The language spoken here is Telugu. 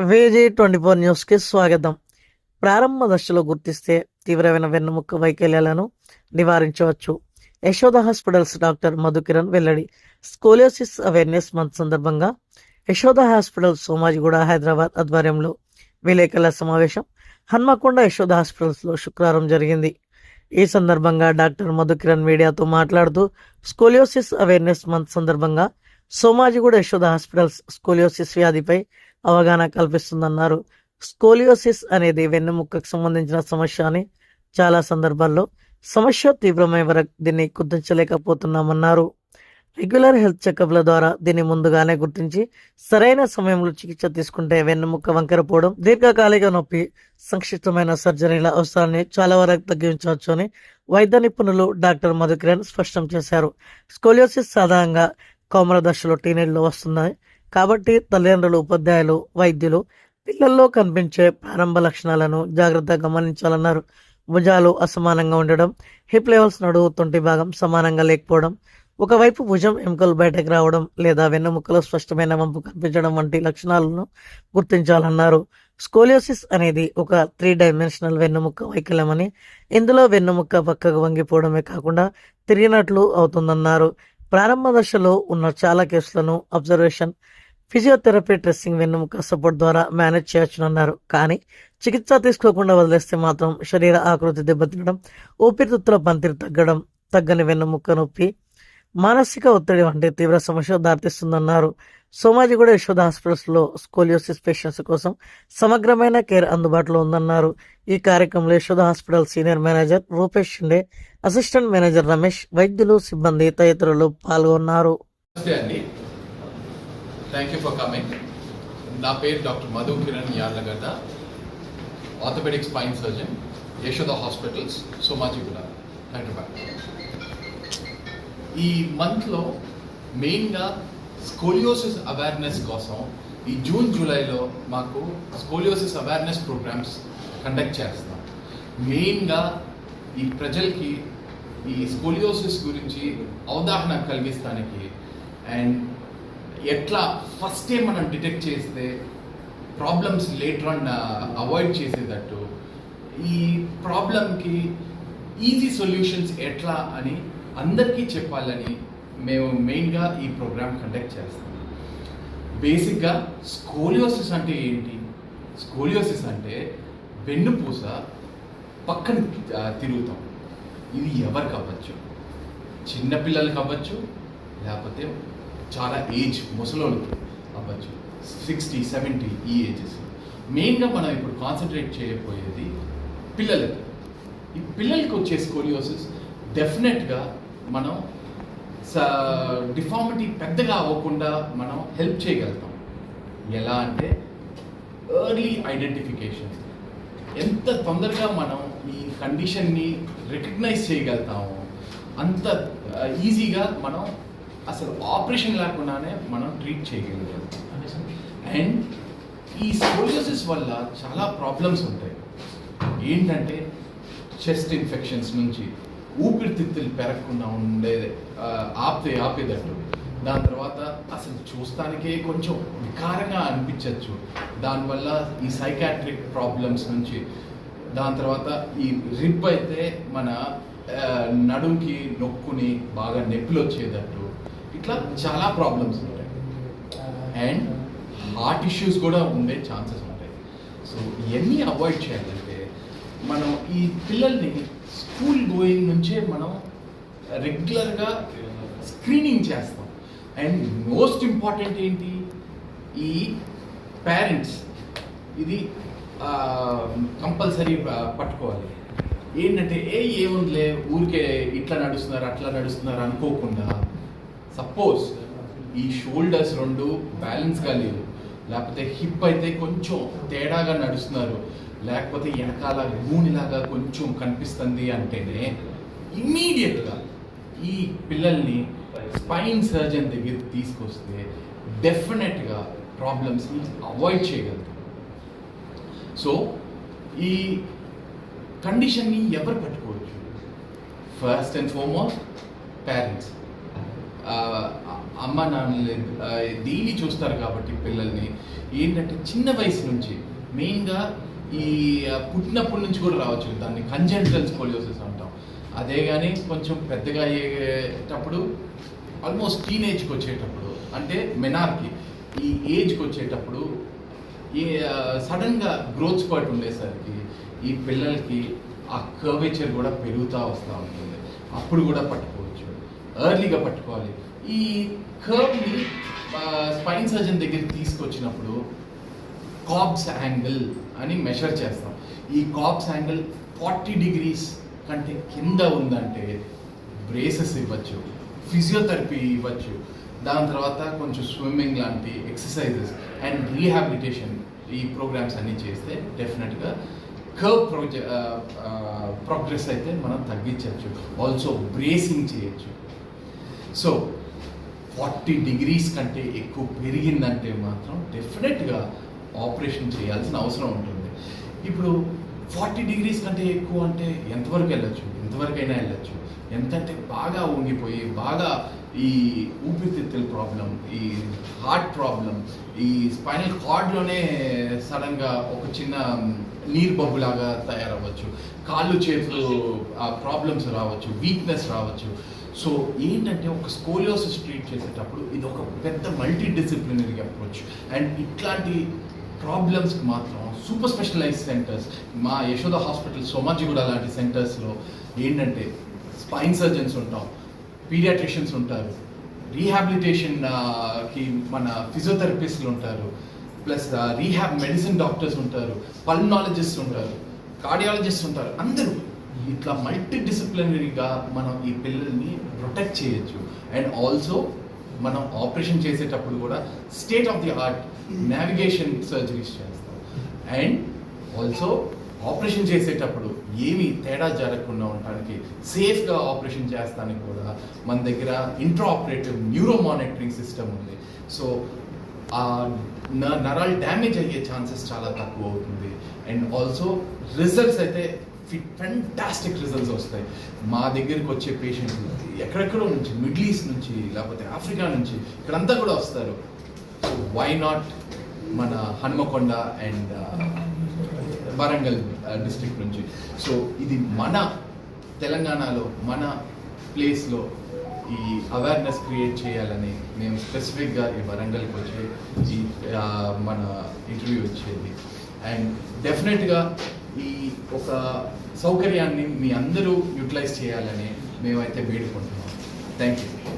VG24 న్యూస్కి స్వాగతం. ప్రారంభ దశలో గుర్తిస్తే తీవ్రమైన వెన్నుముక్క వైకల్యాలను నివారించవచ్చు. యశోద హాస్పిటల్స్ డాక్టర్ మధుకిరణ్ వెల్లడి. స్కోలియోసిస్ అవేర్నెస్ మంత్ సందర్భంగా యశోద హాస్పిటల్ సోమాజిగూడ హైదరాబాద్ ఆధ్వర్యంలో విలేకరుల సమావేశం హన్మకొండ యశోద హాస్పిటల్స్లో శుక్రవారం జరిగింది. ఈ సందర్భంగా డాక్టర్ మధుకిరణ్ మీడియాతో మాట్లాడుతూ స్కోలియోసిస్ అవేర్నెస్ మంత్ సందర్భంగా సోమాజిగూడ యశోద హాస్పిటల్స్ స్కోలియోసిస్ వ్యాధిపై అవగాహన కల్పిస్తుందన్నారు. స్కోలియోసిస్ అనేది వెన్నెముకకు సంబంధించిన సమస్య అని చాలా సందర్భాల్లో సమస్య తీవ్రమైన వరకు దీన్ని గుర్తించలేకపోతున్నామన్నారు. రెగ్యులర్ హెల్త్ చెకప్ల ద్వారా దీన్ని ముందుగానే గుర్తించి సరైన సమయంలో చికిత్స తీసుకుంటే వెన్నెముక వంకరపోవడం, దీర్ఘకాలిక నొప్పి, సంక్షిప్తమైన సర్జరీల అవసరాన్ని చాలా వరకు తగ్గించవచ్చు అని వైద్య నిపుణులు డాక్టర్ మధుకిరణ్ స్పష్టం చేశారు. స్కోలియోసిస్ సాధారణంగా కౌమార దశలో టీనేజ్లో వస్తున్నాయి కాబట్టి తల్లిదండ్రులు, ఉపాధ్యాయులు, వైద్యులు పిల్లల్లో కనిపించే ప్రారంభ లక్షణాలను జాగ్రత్తగా గమనించాలన్నారు. భుజాలు అసమానంగా ఉండడం, హిప్ లెవెల్స్ నడువు తొంటి భాగం సమానంగా లేకపోవడం, ఒకవైపు భుజం ఎముకలు బయటకు రావడం లేదా వెన్నెముకలో స్పష్టమైన వంపు కనిపించడం వంటి లక్షణాలను గుర్తించాలన్నారు. స్కోలియోసిస్ అనేది ఒక 3 డైమెన్షనల్ వెన్నెముక వైకల్యం అని, ఇందులో వెన్నెముక పక్కకు వంగిపోవడమే కాకుండా తిరిగినట్లు అవుతుందన్నారు. ప్రారంభ దశలో ఉన్న చాలా కేసులను అబ్జర్వేషన్, ఫిజియోథెరపీ, డ్రెస్సింగ్, వెన్నెముక సపోర్ట్ ద్వారా మేనేజ్ చేయొచ్చునన్నారు. కానీ చికిత్స తీసుకోకుండా వదిలేస్తే మాత్రం శరీర ఆకృతి దెబ్బతినడం, ఊపిరితిత్తుల పనితీరు తగ్గడం, తగ్గని వెన్నెముక నొప్పి, మానసిక ఒత్తిడి వంటి తీవ్ర సమస్య దారితీస్తుందన్నారు. సోమాజిగూడ యశోద హాస్పిటల్స్లో స్కోలియోసిస్ పేషెంట్స్ కోసం సమగ్రమైన కేర్ అందుబాటులో ఉందన్నారు. ఈ కార్యక్రమంలో Yashoda hospital senior manager Rupesh Shinde, assistant manager Ramesh, వైద్యులు, సిబ్బంది తదితరులు పాల్గొన్నారు. Thank you for coming. నా పేరు doctor Madhukiran Yarlagadda, orthopaedic spine surgeon, Yashoda hospitals, Somajiguda, Hyderabad. ఈ మంత్లో మెయిన్గా స్కోలియోసిస్ అవేర్నెస్ కోసం ఈ జూన్ జూలైలో మాకు స్కోలియోసిస్ అవేర్నెస్ ప్రోగ్రామ్స్ కండక్ట్ చేస్తాం. మెయిన్గా ఈ ప్రజలకి ఈ స్కోలియోసిస్ గురించి అవగాహన కలిగిస్తానికి అండ్ ఎట్లా ఫస్టే మనం డిటెక్ట్ చేస్తే ప్రాబ్లమ్స్ లేటర్ ఆన్ అవాయిడ్ చేసేటట్టు, ఈ ప్రాబ్లంకి ఈజీ సొల్యూషన్స్ ఎట్లా అని అందరికీ చెప్పాలని మేము మెయిన్గా ఈ ప్రోగ్రామ్ కండక్ట్ చేస్తాం. బేసిక్గా స్కోలియోసిస్ అంటే ఏంటి? స్కోలియోసిస్ అంటే వెన్నుపూస పక్కన తిరుగుతాం. ఇది ఎవరికి అవ్వచ్చు, చిన్నపిల్లలకి అవ్వచ్చు, లేకపోతే చాలా ఏజ్ ముసలోళ్ళకి అవ్వచ్చు, 60, 70 ఈ ఏజెస్. మెయిన్గా మనం ఇప్పుడు కాన్సన్ట్రేట్ చేయబోయేది పిల్లలకి. ఈ పిల్లలకి వచ్చే స్కోలియోసిస్ డెఫినెట్గా మనం డిఫార్మిటీ పెద్దగా అవ్వకుండా మనం హెల్ప్ చేయగలుగుతాం. ఎలా అంటే ఎర్లీ ఐడెంటిఫికేషన్. ఎంత తొందరగా మనం ఈ కండిషన్ని రికగ్నైజ్ చేయగలుగుతామో అంత ఈజీగా మనం అసలు ఆపరేషన్ లేకుండానే మనం ట్రీట్ చేయగలుగుతాం. అండ్ ఈ స్కోలియోసిస్ వల్ల చాలా ప్రాబ్లమ్స్ ఉంటాయి. ఏంటంటే చెస్ట్ ఇన్ఫెక్షన్స్ నుంచి ఊపిరితిత్తులు పెరగకుండా ఉండేది ఆపేదట్టు, దాని తర్వాత అసలు చూస్తానికే కొంచెం వికారంగా అనిపించవచ్చు, దానివల్ల ఈ సైకాట్రిక్ ప్రాబ్లమ్స్ నుంచి, దాని తర్వాత ఈ రిబ్ అయితే మన నడుంకి నొక్కుని బాగా నొప్పులు వచ్చేటట్టు, ఇట్లా చాలా ప్రాబ్లమ్స్ ఉంటాయి. అండ్ హార్ట్ ఇష్యూస్ కూడా ఉండే ఛాన్సెస్ ఉంటాయి. సో ఇవన్నీ అవాయిడ్ చేయాలంటే మనం ఈ పిల్లల్ని స్కూల్ గోయింగ్ నుంచే మనం రెగ్యులర్గా స్క్రీనింగ్ చేస్తాం. అండ్ మోస్ట్ ఇంపార్టెంట్ ఏంటి, ఈ పేరెంట్స్ ఇది కంపల్సరీ పట్టుకోవాలి. ఏంటంటే ఏముందిలే ఊరికే ఇట్లా నడుస్తున్నారు అట్లా నడుస్తున్నారు అనుకోకుండా, సపోజ్ ఈ షోల్డర్స్ 2 బ్యాలెన్స్గా లేవు, లేకపోతే హిప్ అయితే కొంచెం తేడాగా నడుస్తున్నారు, లేకపోతే వెనకాల గూనిలాగా కొంచెం కనిపిస్తుంది అంటేనే ఇమ్మీడియట్గా ఈ పిల్లల్ని స్పైన్ సర్జన్ దగ్గరికి తీసుకొస్తే డెఫినెట్గా ప్రాబ్లమ్స్ని అవాయిడ్ చేయగలుగుతాం. సో ఈ కండిషన్ని ఎవరు పట్టుకోవచ్చు? First and foremost parents. అమ్మ నాన్నలు డైలీ చూస్తారు కాబట్టి పిల్లల్ని ఏంటంటే చిన్న వయసు నుంచి మెయిన్గా ఈ పుట్టినప్పటి నుంచి కూడా రావచ్చు, దాన్ని కంజెంటల్ స్కోలియోసిస్ అంటాం. అదే కానీ కొంచెం పెద్దగా అయ్యేటప్పుడు ఆల్మోస్ట్ టీనేజ్కి వచ్చేటప్పుడు అంటే మెనార్కి ఈ ఏజ్కి వచ్చేటప్పుడు సడన్గా గ్రోత్ స్పాట్ ఉండేసరికి ఈ పిల్లలకి ఆ కర్వేచర్ కూడా పెరుగుతూ వస్తూ ఉంటుంది. అప్పుడు కూడా పట్టుకోవచ్చు, ఎర్లీగా పట్టుకోవాలి. ఈ కర్వ్ని స్పైన్ సర్జన్ దగ్గరికి తీసుకొచ్చినప్పుడు కాబ్స్ యాంగిల్ అని మెషర్ చేస్తాం. ఈ కాబ్స్ యాంగిల్ 40 degrees కంటే కింద ఉందంటే బ్రేసెస్ ఇవ్వచ్చు, ఫిజియోథెరపీ ఇవ్వచ్చు, దాని తర్వాత కొంచెం స్విమ్మింగ్ లాంటి ఎక్సర్సైజెస్ అండ్ రీహాబిలిటేషన్ ఈ ప్రోగ్రామ్స్ అన్నీ చేస్తే డెఫినెట్గా కర్వ్ ప్రోగ్రెస్ అయితే మనం తగ్గించవచ్చు. ఆల్సో బ్రేసింగ్ చేయొచ్చు. సో 40 degrees కంటే ఎక్కువ పెరిగిందంటే మాత్రం డెఫినెట్గా ఆపరేషన్ చేయాల్సిన అవసరం ఉంటుంది. ఇప్పుడు 40 degrees కంటే ఎక్కువ అంటే ఎంతవరకు వెళ్ళచ్చు? ఎంతవరకైనా వెళ్ళచ్చు. ఎంతంటే బాగా వంగిపోయి బాగా ఈ ఊపిరితిత్తుల ప్రాబ్లం, ఈ హార్ట్ ప్రాబ్లం, ఈ స్పైనల్ కార్డ్లోనే సడన్గా ఒక చిన్న నీరు బొబ్బులాగా తయారవ్వచ్చు, కాళ్ళు చేతులు ప్రాబ్లమ్స్ రావచ్చు, వీక్నెస్ రావచ్చు. సో ఏంటంటే ఒక స్కోలియోసిస్ ట్రీట్ చేసేటప్పుడు ఇది ఒక పెద్ద మల్టీ డిసిప్లినరీ అప్రోచ్. అండ్ ఇట్లాంటి ప్రాబ్లమ్స్కి మాత్రం సూపర్ స్పెషలైజ్ సెంటర్స్, మా యశోద హాస్పిటల్ సోమాజిగూడ లాంటి సెంటర్స్లో ఏంటంటే స్పైన్ సర్జన్స్ ఉంటాం, పీడియాట్రిషియన్స్ ఉంటారు, రీహాబిలిటేషన్కి మన ఫిజియోథెరపిస్టులు ఉంటారు, ప్లస్ రీహాబ్ మెడిసిన్ డాక్టర్స్ ఉంటారు, పల్మనాలజిస్ట్ ఉంటారు, కార్డియాలజిస్ట్ ఉంటారు. అందరూ ఇట్లా మల్టీ డిసిప్లినరీగా మనం ఈ పిల్లల్ని ప్రొటెక్ట్ చేయొచ్చు. అండ్ ఆల్సో మనం ఆపరేషన్ చేసేటప్పుడు కూడా state of the art navigation surgeries చేస్తాం. అండ్ ఆల్సో ఆపరేషన్ చేసేటప్పుడు ఏమీ తేడా జరగకుండా ఉండడానికి సేఫ్గా ఆపరేషన్ చేస్తానికి కూడా మన దగ్గర intra operative neuro monitoring system ఉంది. సో నరాలు డ్యామేజ్ అయ్యే ఛాన్సెస్ చాలా తక్కువ అవుతుంది. అండ్ ఆల్సో రిజల్ట్స్ అయితే ఫెంటాస్టిక్ రిజల్ట్స్ వస్తాయి. మా దగ్గరికి వచ్చే పేషెంట్లు ఎక్కడెక్కడో నుంచి, మిడిల్ ఈస్ట్ నుంచి, లేకపోతే ఆఫ్రికా నుంచి ఇక్కడంతా కూడా వస్తారు. సో వై నాట్ మన హనుమకొండ అండ్ వరంగల్ డిస్ట్రిక్ట్ నుంచి. సో ఇది మన తెలంగాణలో మన ప్లేస్లో ఈ అవేర్నెస్ క్రియేట్ చేయాలని మేము స్పెసిఫిక్గా ఈ వరంగల్కి వచ్చి ఈ మన ఇంటర్వ్యూ వచ్చేది. అండ్ డెఫినెట్గా ఈ ఒక సౌకర్యాన్ని మీ అందరూ యూటిలైజ్ చేయాలని మేమైతే వేడుకుంటున్నాం. Thank you.